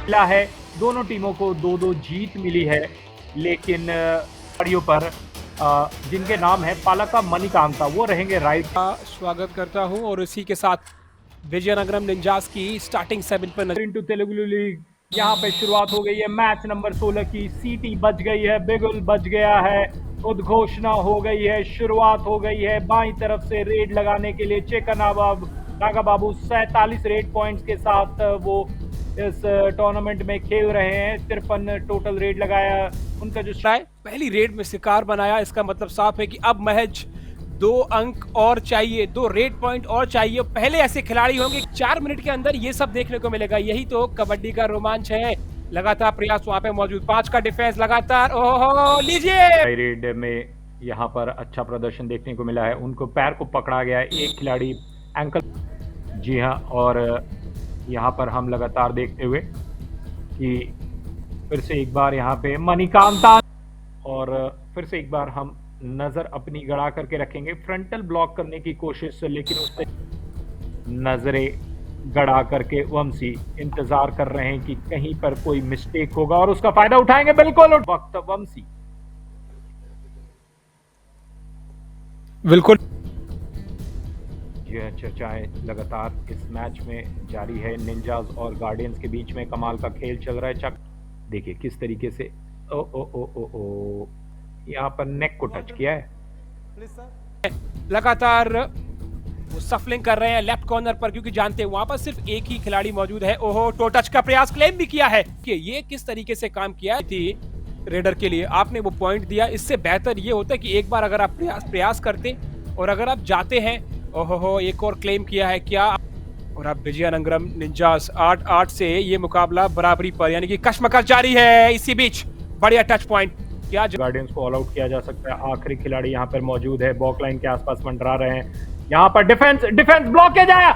मिला है। दोनों टीमों को 2-2 जीत मिली है, लेकिन खिलाड़ियों पर जिनके नाम है पालका मणिकांता, वो रहेंगे राइट। स्वागत करता हूं और इसी के साथ विजयनगरम निंजास की स्टार्टिंग 7 पर इंटू तेलुगु लीग यहाँ पे शुरुआत हो गई है। मैच नंबर 16 की सीटी बज गई है, बिगुल बज गया है, उद्घोषणा हो गई है, शुरुआत हो गई है। बाईं तरफ से रेड लगाने के लिए चेकन नागा बाबू 47 रेड पॉइंट्स के साथ वो इस टूर्नामेंट में खेल रहे हैं। 53 टोटल रेड लगाया उनका जो पहली रेड में शिकार बनाया। इसका मतलब साफ है कि अब महज 2 अंक और चाहिए, 2 रेड पॉइंट और चाहिए। पहले ऐसे खिलाड़ी होंगे 4 मिनट के अंदर ये सब देखने को मिलेगा। यही तो कबड्डी का रोमांच है। लगातार प्रयास वहां पे मौजूद, 5 का डिफेंस लगातार। ओहो, लीजिए रेड में यहाँ पर अच्छा प्रदर्शन देखने को मिला है। उनको पैर को पकड़ा गया है, एक खिलाड़ी एंकल। जी हाँ, और यहाँ पर हम लगातार देखते हुए कि फिर से एक बार यहाँ पे मणिकांता, और फिर से एक बार हम नजर अपनी गड़ा करके रखेंगे। फ्रंटल ब्लॉक करने की कोशिश, लेकिन उससे नजरें गड़ा करके वंशी इंतजार कर रहे हैं कि कहीं पर कोई मिस्टेक होगा और उसका फायदा उठाएंगे। बिल्कुल वक्त वंशी बिल्कुल। यह चर्चाएं लगातार इस मैच में जारी है। निंजास और गार्डियंस के बीच में कमाल का खेल चल रहा है। चक देखिए किस तरीके से ओ ओ ओ ओ ओ यहाँ पर नेक को टच किया है। लगातार वो सफलिंग कर रहे हैं लेफ्ट कॉर्नर पर, क्योंकि जानते हैं वहां पर सिर्फ एक ही खिलाड़ी मौजूद है। ओहो, टो टच का प्रयास क्लेम भी किया है कि ये किस तरीके से काम किया थी रेडर के लिए। आपने वो पॉइंट दिया। इससे बेहतर ये होता है कि एक बार अगर आप प्रयास करते और अगर आप जाते हैं। ओहो, एक और क्लेम किया है क्या। और अब विजयनगरम निंजास 8-8 से ये मुकाबला बराबरी पर, यानी कि कशमकश जारी है। इसी बीच बढ़िया टच पॉइंट क्या गार्डियंस को ऑल आउट किया जा सकता है। आखिरी खिलाड़ी यहाँ पर मौजूद है, बॉक लाइन के आसपास मंडरा रहे हैं। यहाँ पर डिफेंस ब्लॉकेज आया,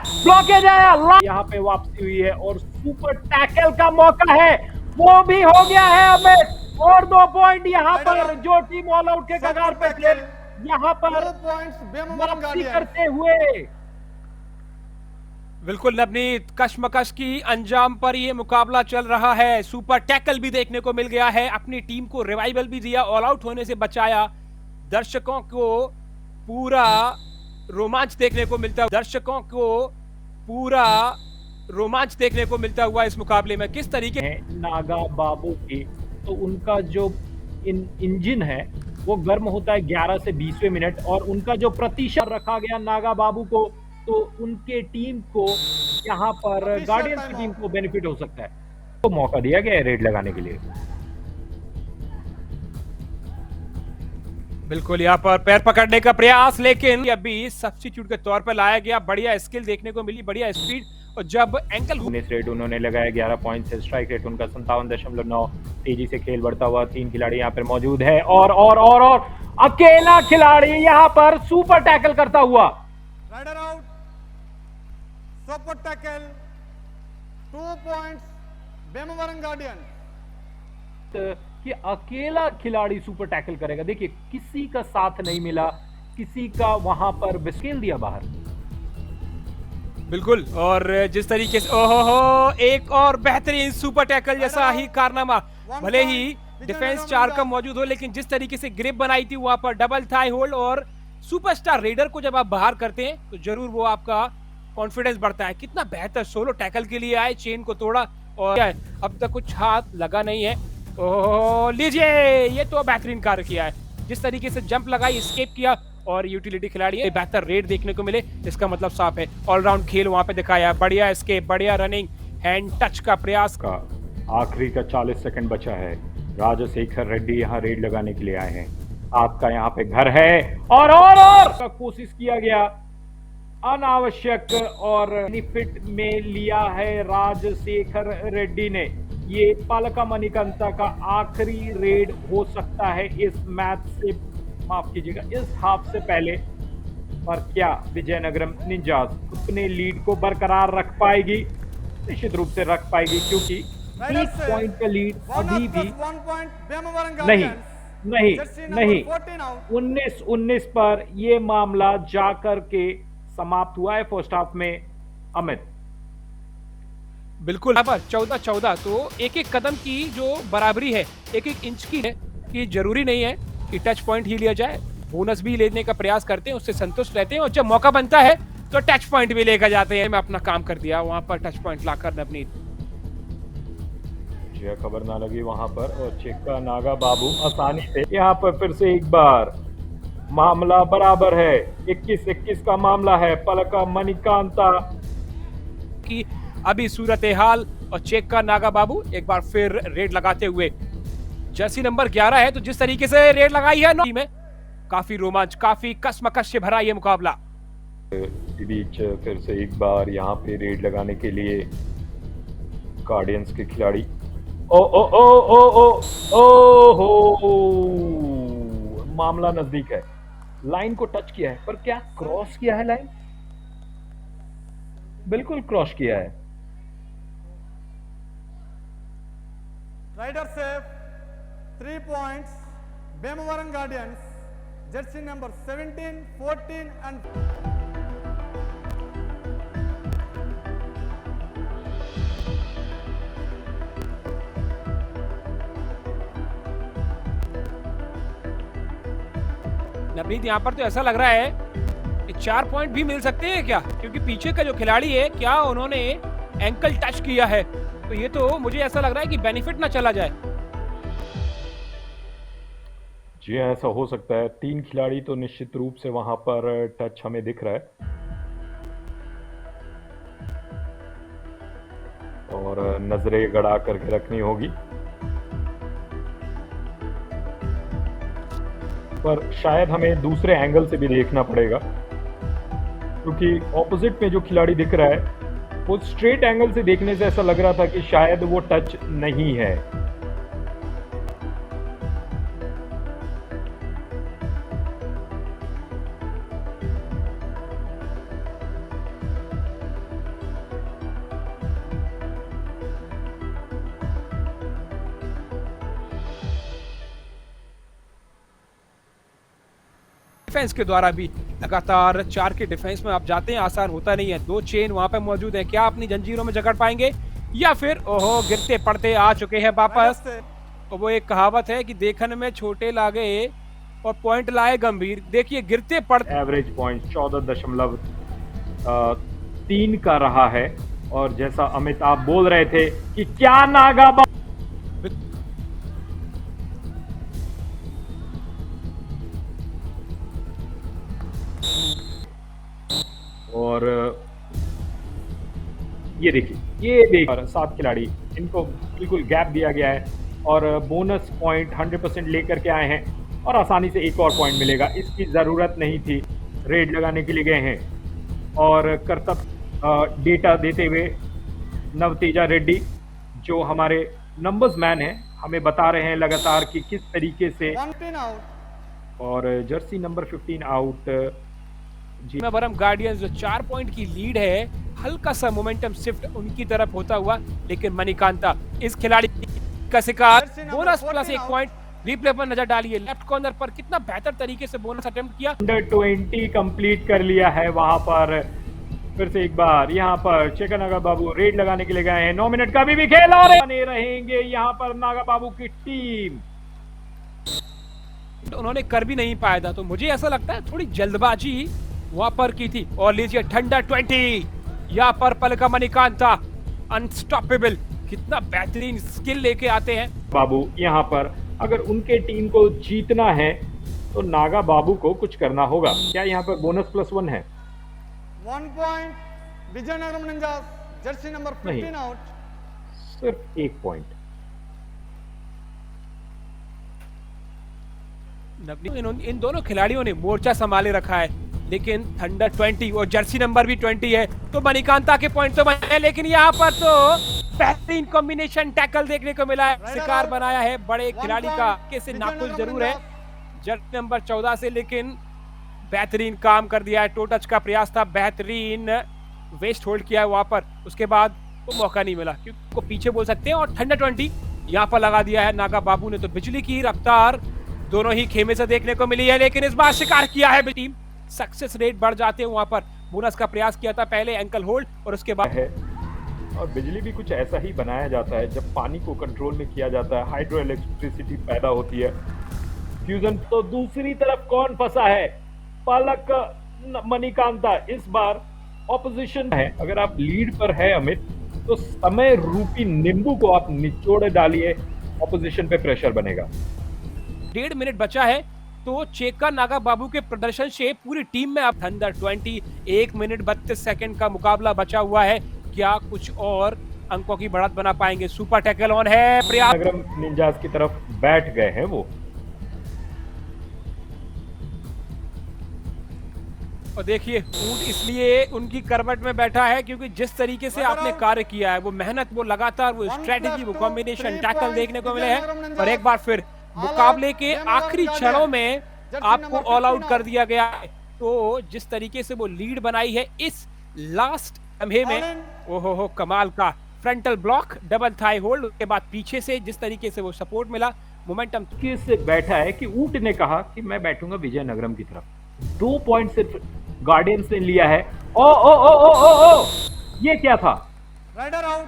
यहाँ पे वापसी हुई है और सुपर टैकल का मौका है, वो भी हो गया है अमित। और 2 पॉइंट यहाँ पर जो टीम ऑल आउट के कगार पे थे, यहाँ पर वापसी करते हुए। बिल्कुल नवनीत, कशमकश की अंजाम पर ये मुकाबला चल रहा है। सुपर टैकल भी देखने को मिल गया है, अपनी टीम को रिवाइवल भी दिया, ऑल आउट होने से बचाया। दर्शकों को पूरा रोमांच देखने को मिलता, दर्शकों को पूरा रोमांच देखने को मिलता हुआ इस मुकाबले में। किस तरीके हैं नागा बाबू की, तो उनका जो इंजन है वो गर्म होता है 11 से 20वें मिनट, और उनका जो प्रतिशत रखा गया नागा बाबू को, तो उनके टीम को यहाँ पर गार्डियंस की टीम को बेनिफिट हो सकता है। तो मौका दिया गया है रेड लगाने के लिए। बिल्कुल यहाँ पर पैर पकड़ने का प्रयास, लेकिन अभी सब्स्टिट्यूट के तौर पर लाया गया। बढ़िया स्किल देखने को मिली, बढ़िया स्पीड। और जब एंकल 19 रेट उन्होंने लगाया, 11 पॉइंट से स्ट्राइक रेट उनका 57.9। तेजी से खेल बढ़ता हुआ 3 खिलाड़ी यहाँ पर मौजूद है, और अकेला खिलाड़ी यहाँ पर सुपर टैकल करता हुआ। Raider out, super tackle, 2 points Bhimavaram Guardian. कि अकेला खिलाड़ी सुपर टैकल करेगा। देखिए किसी का साथ नहीं मिला, किसी का वहां पर बिस्किल दिया बाहर। बिल्कुल, और जिस तरीके से ओहो, एक और बेहतरीन सुपर टैकल जैसा ही कारनामा। भले ही डिफेंस 4 का मौजूद हो, लेकिन जिस तरीके से ग्रिप बनाई थी वहां पर डबल थाई होल्ड, और सुपरस्टार रेडर को जब आप बाहर करते हैं तो जरूर वो आपका कॉन्फिडेंस बढ़ता है। कितना बेहतर सोलो टैकल के लिए आए, चेन को तोड़ा, और अब तक कुछ हाथ लगा नहीं है। ओह लीजिए, ये तो बेहतरीन कार्य किया है। जिस तरीके से जंप लगाई, एस्केप किया, और यूटिलिटी खिलाड़ी है, बेहतर रेड देखने को मिले। इसका मतलब साफ है, ऑलराउंड खेल वहां पे दिखाया। बढ़िया एस्केप, बढ़िया रनिंग, हैंड टच का प्रयास। का आखिरी का 40 सेकंड बचा है। राजशेखर रेड्डी यहाँ रेड लगाने के लिए आए हैं। आपका यहाँ पे घर है, और का कोशिश किया गया अनावश्यक, और बेनिफिट में लिया है राजशेखर रेड्डी ने। ये पालका मणिकांता का आखिरी रेड हो सकता है इस मैच से, माफ कीजिएगा, इस हाफ से पहले। पर क्या विजयनगरम निंजास अपने लीड को बरकरार रख पाएगी? निश्चित रूप से रख पाएगी, क्योंकि 1 पॉइंट का लीड अभी भी नहीं 19-19 पर ये मामला जाकर के समाप्त हुआ है फर्स्ट हाफ में। अमित, बिल्कुल यहाँ पर 14-14, तो एक एक कदम की जो बराबरी है, एक एक इंच की है, कि जरूरी नहीं है कि टच पॉइंट ही लिया जाए, बोनस भी लेने का प्रयास करते हैं, उससे संतुष्ट रहते हैं, और जब मौका बनता है तो टच पॉइंट भी लेकर जाते हैं। मैं अपना काम कर दिया वहां पर, टच पॉइंट लाकर मैं अपनी खबर ना लगी वहां पर, और चेक्का नागा बाबू आसानी से यहाँ पर फिर से एक बार मामला बराबर है, 21-21 का मामला है। पलका मणिकांता की अभी सूरत हाल, और चेक्का नागा बाबू एक बार फिर रेड लगाते हुए, जर्सी नंबर 11 है, तो जिस तरीके से रेड लगाई है में काफी रोमांच, काफी कसमकश से भरा ये मुकाबला। इसी बीच फिर से एक बार यहाँ पे रेड लगाने के लिए गार्डियंस के खिलाड़ी ओ ओ ओ ओ ओ ओ हो, मामला नजदीक है, लाइन को टच किया है, पर क्या क्रॉस किया है लाइन? बिल्कुल क्रॉस किया है। Rider safe, 3 points. Bhimavaram Guardians, jersey number 17, 14 and Navneet, यहाँ पर तो ऐसा लग रहा है कि 4 पॉइंट भी मिल सकते हैं क्या, क्योंकि पीछे का जो खिलाड़ी है, क्या उन्होंने एंकल टच किया है, तो ये तो मुझे ऐसा लग रहा है कि बेनिफिट ना चला जाए। जी हाँ, ऐसा हो सकता है। 3 खिलाड़ी तो निश्चित रूप से वहां पर टच हमें दिख रहा है, और नजरें गड़ा करके रखनी होगी, पर शायद हमें दूसरे एंगल से भी देखना पड़ेगा, क्योंकि ऑपोजिट में जो खिलाड़ी दिख रहा है वो स्ट्रेट एंगल से देखने से ऐसा लग रहा था कि शायद वो टच नहीं है। डिफेंस के द्वारा भी लगातार 4 के डिफेंस में आप जाते हैं, आसान होता नहीं है। 2 चेन वहां पे मौजूद है, क्या अपनी जंजीरों में जकड़ पाएंगे, या फिर ओहो गिरते पड़ते आ चुके हैं वापस। और वो एक कहावत है कि देखने में छोटे लागे और पॉइंट लाए गंभीर। देखिए गिरते पड़ते, एवरेज पॉइंट 14.3 का रहा है, और जैसा अमित आप बोल रहे थे कि क्या नागा और ये देखिए, ये देखिए 7 खिलाड़ी, इनको बिल्कुल गैप दिया गया है, और बोनस पॉइंट 100% लेकर के आए हैं, और आसानी से एक और पॉइंट मिलेगा, इसकी ज़रूरत नहीं थी। रेड लगाने के लिए गए हैं, और कर्तव्य डेटा देते हुए नवतेजा रेड्डी जो हमारे नंबर्स मैन हैं, हमें बता रहे हैं लगातार कि किस तरीके से। 1 pin out. और Jersey number 15 out. Bhimavaram guardians जो 4 पॉइंट की लीड है, हल्का सा मोमेंटम शिफ्ट उनकी तरफ होता हुआ, लेकिन मणिकांता इस खिलाड़ी का शिकार। Bonus plus 1 point. रिप्ले पर नजर डालिए, लेफ्ट कॉर्नर पर कितना बेहतर तरीके से बोनस अटेम्प्ट किया। अंडर 20 कंप्लीट कर लिया है वहां पर। फिर से एक बार यहाँ पर चेक्का नागा बाबू रेड लगाने के लिए गए हैं। 9 मिनट का भी खेल और बने रहेंगे यहाँ पर नागा बाबू की टीम। उन्होंने कर भी नहीं पाया था, तो मुझे ऐसा लगता है थोड़ी जल्दबाजी वहां पर की थी। और लीजिए ठंडा 20, यहाँ पर पलका मणिकांता अनस्टॉपेबल, कितना बेहतरीन स्किल लेके आते हैं बाबू। यहाँ पर अगर उनके टीम को जीतना है तो नागा बाबू को कुछ करना होगा। क्या यहाँ पर बोनस +1 है? 1 point. Vijayanagaram Ninjas, jersey number 15 out. सिर्फ 1 पॉइंट। इन दोनों खिलाड़ियों ने मोर्चा संभाले रखा है, लेकिन थंडर 20 और जर्सी नंबर भी 20 है, तो मणिकांता के पॉइंट तो बने, लेकिन यहाँ पर तो बेहतरीन कॉम्बिनेशन टैकल देखने को मिला है। शिकार बनाया है बड़े खिलाड़ी का, कैसे नाखुश जरूर है जर्सी नंबर 14 से, लेकिन बेहतरीन काम कर दिया है। टो टच का प्रयास था, बेहतरीन वेस्ट होल्ड किया है वहां पर, उसके बाद वो मौका नहीं मिला, क्योंकि को पीछे बोल सकते हैं। और थंडर 20 यहाँ पर लगा दिया है नागा बाबू ने, तो बिजली की रफ्तार दोनों ही खेमे से देखने को मिली है, लेकिन इस बार शिकार किया है टीम। सक्सेस रेट बढ़ जाते हैं वहां पर। बोनस का प्रयास किया था पहले, एंकल होल्ड, और उसके बाद है और बिजली भी कुछ ऐसा ही बनाया जाता है, जब पानी को कंट्रोल में किया जाता है हाइड्रो इलेक्ट्रिसिटी पैदा होती है। फ्यूजन। तो दूसरी तरफ कौन फंसा है? पलक मणिकांता इस बार ऑपोजिशन है। अगर आप लीड पर है अमित, तो समय रूपी नींबू को आप निचोड़ डालिए, ऑपोजिशन पे प्रेशर बनेगा। 1.5 मिनट बचा है, तो चेक्का नागा बाबू के प्रदर्शन से पूरी टीम में अब अंडर 20 1 मिनट 32 सेकंड का मुकाबला बचा हुआ है। क्या कुछ और अंकों की बढ़त बना पाएंगे? सुपर टैकल ऑन है, प्रयास नगरम निंजास की तरफ बैठ गए हैं वो। और देखिए ऊंट इसलिए उनकी करवट में बैठा है क्योंकि जिस तरीके से आपने कार्य किया है, वो मेहनत, वो लगातार, वो स्ट्रेटेजी, वो कॉम्बिनेशन टैकल देखने को मिले हैं। और एक बार फिर मुकाबले के आखिरी क्षणों में आपको ऑल आउट कर दिया गया है। तो जिस तरीके से वो लीड बनाई है इस लास्ट लम्हे में, ओहो हो, कमाल का frontal block, double thigh hold, उसके बाद पीछे से जिस तरीके से वो सपोर्ट मिला, मोमेंटम किस बैठा है कि ऊंट ने कहा कि मैं बैठूंगा विजयनगरम की तरफ। 2 पॉइंट सिर्फ गार्डियंस ने लिया है। ओ ओ ओ ओ ओ ओ ये क्या था? Raider out,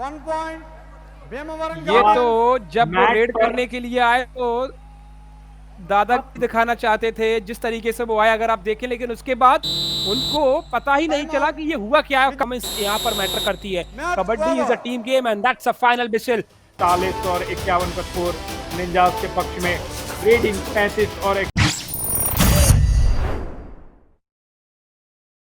1 point Bhimavaram. ये तो जब वो मैट रेड पर- करने के लिए आए तो दादा दिखाना चाहते थे जिस तरीके से वो आए, अगर आप देखें, लेकिन उसके बाद उनको पता ही नहीं चला कि ये हुआ क्या है। कमेंट्स यहाँ पर मैटर करती है। Kabaddi is a team game and that's a final whistle. 40 और 51 का स्कोर निंजास के पक्ष में। रेडिंग 35 और